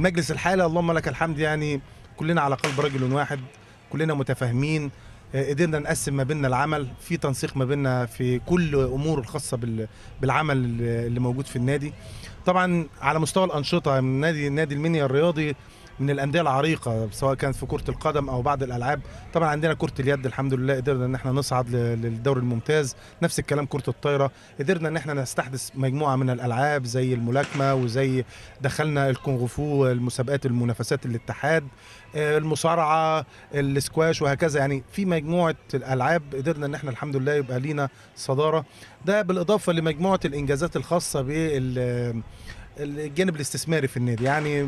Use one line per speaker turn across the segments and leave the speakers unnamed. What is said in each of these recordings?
المجلس الحالي اللهم لك الحمد، يعني كلنا على قلب رجل واحد، كلنا متفاهمين، قدرنا نقسم ما بيننا العمل، في تنسيق ما بيننا في كل امور الخاصه بالعمل اللي موجود في النادي. طبعا على مستوى الانشطه، من نادي المنيا الرياضي من الانديه العريقه، سواء كانت في كره القدم او بعض الالعاب. طبعا عندنا كره اليد الحمد لله قدرنا ان احنا نصعد للدوري الممتاز، نفس الكلام كره الطايره، قدرنا ان احنا نستحدث مجموعه من الالعاب زي الملاكمه، وزي دخلنا الكونغ فو، المسابقات المنافسات الاتحاد، المصارعه، الاسكواش، وهكذا. يعني في مجموعه الالعاب قدرنا ان احنا الحمد لله يبقى لينا صداره، ده بالاضافه لمجموعه الانجازات الخاصه الجانب الاستثماري في النادي. يعني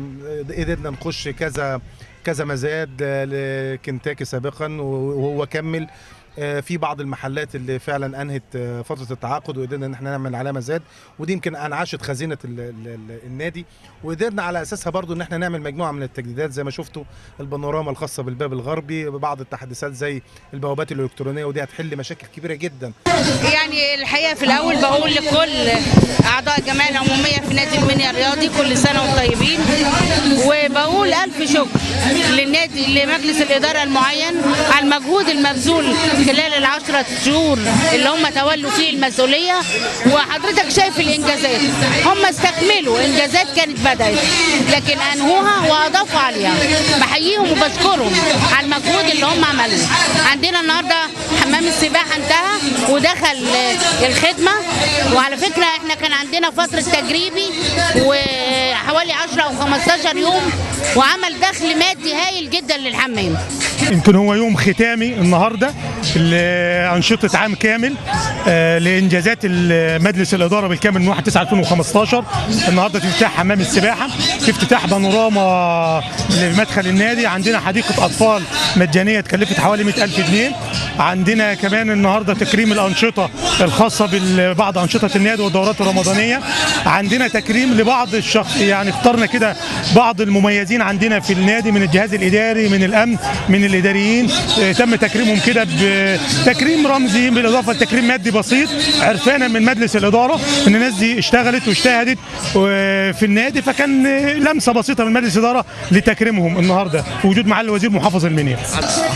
قدرنا نخش كذا مزاد لكنتاكي سابقا وهو كمل، في بعض المحلات اللي فعلا انهت فتره التعاقد وقدرنا ان احنا نعمل عليها مزاد، ودي يمكن انعشت خزينه النادي، وقدرنا على اساسها برضو ان احنا نعمل مجموعه من التجديدات زي ما شفتوا البانوراما الخاصه بالباب الغربي، ببعض التحديثات زي البوابات الالكترونيه، ودي هتحل مشاكل كبيره جدا.
يعني الحقيقه في الاول بقول لكل اعضاء الجمعيه العموميه في نادي المنيا الرياضي كل سنه وانتم طيبين، وبقول الف شكر للنادي لمجلس الاداره المعين على المجهود المبذول خلال ال10 شهور اللي هم تولوا فيه المسؤوليه. وحضرتك شايف الانجازات، هم استكملوا انجازات كانت بدات لكن انهوها واضافوا عليها. بحييهم وبشكرهم على المجهود اللي هم عملوه. عندنا النهارده حمام السباحه انتهى ودخل الخدمه، وعلى فكره احنا كان عندنا فتره تجريبي وحوالي 10 او 15 يوم، وعمل دخل مادي هايل جدا للحمام.
يمكن هو يوم ختامي النهارده لأنشطة عام كامل لإنجازات مجلس الإدارة بالكامل من 1/9/2015. النهارده في افتتاح حمام السباحة، في افتتاح بانوراما لمدخل النادي، عندنا حديقة أطفال مجانية تكلفت حوالي 100,000 جنيه. عندنا كمان النهارده تكريم الأنشطة الخاصة ببعض أنشطة النادي والدورات الرمضانية. عندنا تكريم لبعض الشخص، يعني اخترنا كده بعض المميزين عندنا في النادي من الجهاز الإداري، من الأمن، من الإداريين، تم تكريمهم كده بتكريم رمزي بالاضافه لتكريم مادي بسيط، عرفانا من مجلس الاداره ان الناس دي اشتغلت واجتهدت في النادي، فكان لمسه بسيطه من مجلس الاداره لتكريمهم النهارده في وجود معالي الوزير محافظ المنيا.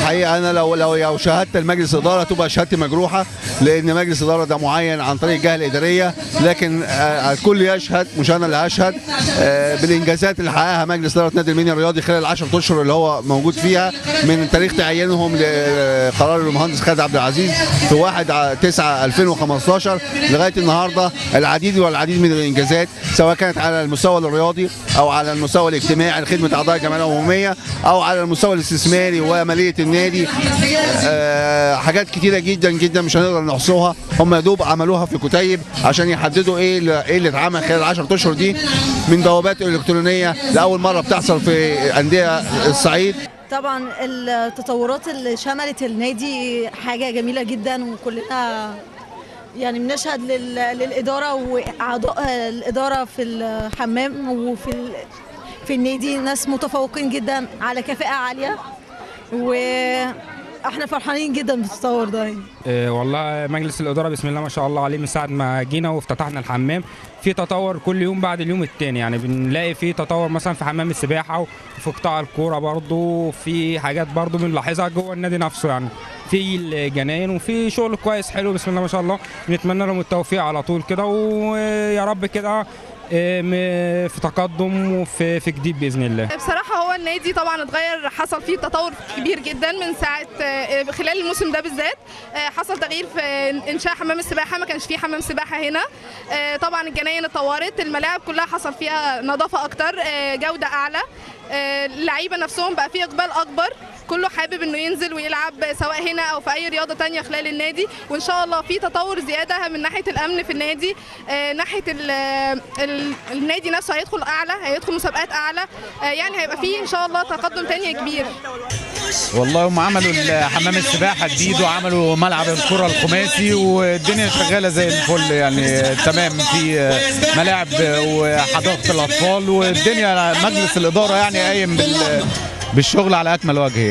حقيقه انا لو شهدت المجلس الاداره تبقى شهادتي مجروحه، لان مجلس الاداره ده معين عن طريق الجهه الاداريه، لكن الكل يشهد مش انا اللي هشهد بالانجازات اللي حققها مجلس اداره نادي المنيا الرياضي خلال ال10 اشهر اللي هو موجود فيها، من تاريخ تعيينهم لقرار المهندس خالد عبد العزيز في 1/9/2015 لغايه النهارده. العديد والعديد من الانجازات، سواء كانت على المستوى الرياضي او على المستوى الاجتماعي لخدمه اعضاء الجمعيه العموميه، او على المستوى الاستثماري وماليه النادي. حاجات كتيره جدا جدا مش هنقدر نحصوها، هم يا دوب عملوها في كتيب عشان يحددوا ايه اللي اتعمل خلال ال10 اشهر دي، من بوابات الكترونيه لاول مره بتحصل في انديه الصعيد.
طبعا التطورات اللي شملت النادي حاجه جميله جدا، وكلنا يعني بنشهد للاداره واعضاء الاداره في الحمام في النادي، ناس متفوقين جدا على كفاءه عاليه، واحنا فرحانين جدا بالتطور ده.
والله مجلس الاداره بسم الله ما شاء الله عليه من ساعه ما جينا وافتتحنا الحمام في تطور كل يوم بعد اليوم الثاني. يعني بنلاقي في تطور مثلا في حمام السباحه وفي قطاع الكوره، برضو في حاجات برضو بنلاحظها جوه النادي نفسه، يعني في الجناين وفي شغل كويس حلو بسم الله ما شاء الله. نتمنى لهم التوفيق على طول كده، ويا رب كده في تقدم وفي جديد باذن الله.
بصراحه هو النادي طبعا اتغير، حصل فيه تطور كبير جدا من ساعه خلال الموسم ده بالذات. حصل تغيير في انشاء حمام السباحه، ما كانش فيه حمام سباحه هنا. طبعا الجناين اتطورت، الملاعب كلها حصل فيها نظافه اكتر، جوده اعلى. اللعيبه نفسهم بقى فيه اقبال اكبر، كله حابب انه ينزل ويلعب سواء هنا او في اي رياضه تانية خلال النادي. وان شاء الله في تطور زياده من ناحيه الامن في النادي، ناحيه النادي نفسه هيدخل اعلى، هيدخل مسابقات اعلى، يعني هيبقى فيه ان شاء الله تقدم تاني كبير.
والله هم عملوا حمام السباحه جديد وعملوا ملعب الكره الخماسي والدنيا شغاله زي الفل، يعني تمام. في ملاعب وحديقه الاطفال والدنيا، مجلس الاداره يعني قايم بالشغل على اكمل وجه.